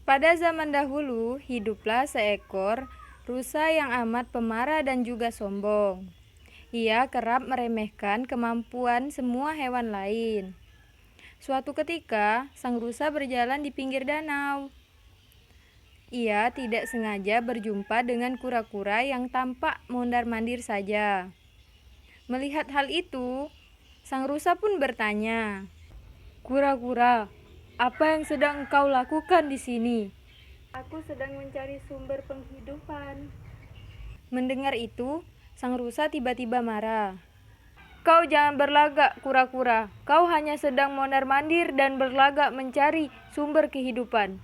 Pada zaman dahulu, hiduplah seekor rusa yang amat pemarah dan juga sombong. Ia kerap meremehkan kemampuan semua hewan lain. Suatu ketika, sang rusa berjalan di pinggir danau. Ia tidak sengaja berjumpa dengan kura-kura yang tampak mondar-mandir saja. Melihat hal itu, sang rusa pun bertanya, "Kura-kura, apa yang sedang engkau lakukan di sini?" "Aku sedang mencari sumber penghidupan." Mendengar itu, sang rusa tiba-tiba marah. "Kau jangan berlagak, kura-kura. Kau hanya sedang mondar-mandir dan berlagak mencari sumber kehidupan."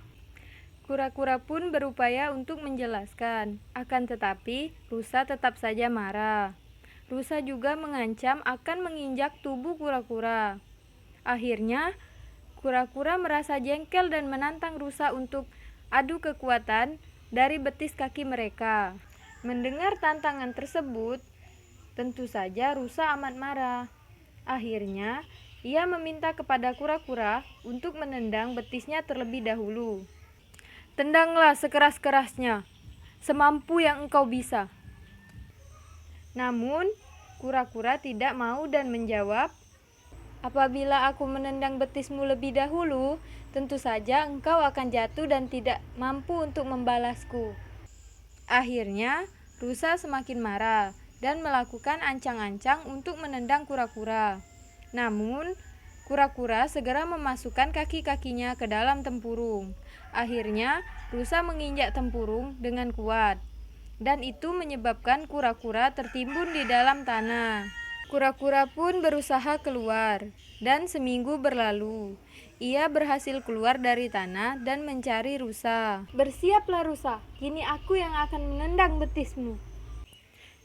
Kura-kura pun berupaya untuk menjelaskan, akan tetapi rusa tetap saja marah. Rusa juga mengancam akan menginjak tubuh kura-kura. Akhirnya, kura-kura merasa jengkel dan menantang rusa untuk adu kekuatan dari betis kaki mereka. Mendengar tantangan tersebut, tentu saja rusa amat marah. Akhirnya, ia meminta kepada kura-kura untuk menendang betisnya terlebih dahulu. "Tendanglah sekeras-kerasnya, semampu yang engkau bisa." Namun, kura-kura tidak mau dan menjawab, "Apabila aku menendang betismu lebih dahulu, tentu saja engkau akan jatuh dan tidak mampu untuk membalasku." Akhirnya, rusa semakin marah dan melakukan ancang-ancang untuk menendang kura-kura. Namun, kura-kura segera memasukkan kaki-kakinya ke dalam tempurung. Akhirnya, rusa menginjak tempurung dengan kuat, dan itu menyebabkan kura-kura tertimbun di dalam tanah. Kura-kura pun berusaha keluar, dan seminggu berlalu. Ia berhasil keluar dari tanah dan mencari rusa. "Bersiaplah rusa, kini aku yang akan menendang betismu."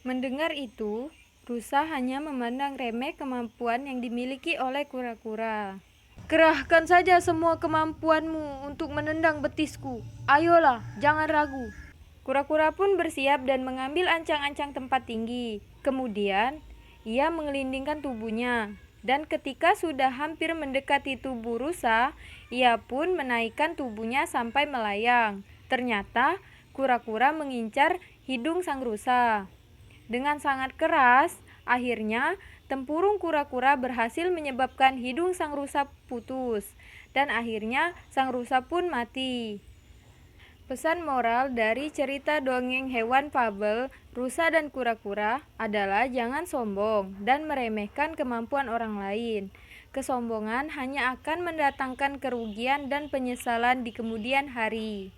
Mendengar itu, rusa hanya memandang remeh kemampuan yang dimiliki oleh kura-kura. "Kerahkan saja semua kemampuanmu untuk menendang betisku. Ayolah, jangan ragu." Kura-kura pun bersiap dan mengambil ancang-ancang tempat tinggi. Kemudian, ia mengelindingkan tubuhnya. Dan ketika sudah hampir mendekati tubuh rusa, ia pun menaikkan tubuhnya sampai melayang. Ternyata, kura-kura mengincar hidung sang rusa. Dengan sangat keras, akhirnya tempurung kura-kura berhasil menyebabkan hidung sang rusa putus, dan akhirnya sang rusa pun mati. Pesan moral dari cerita dongeng hewan fabel Rusa dan Kura-kura adalah jangan sombong dan meremehkan kemampuan orang lain. Kesombongan hanya akan mendatangkan kerugian dan penyesalan di kemudian hari.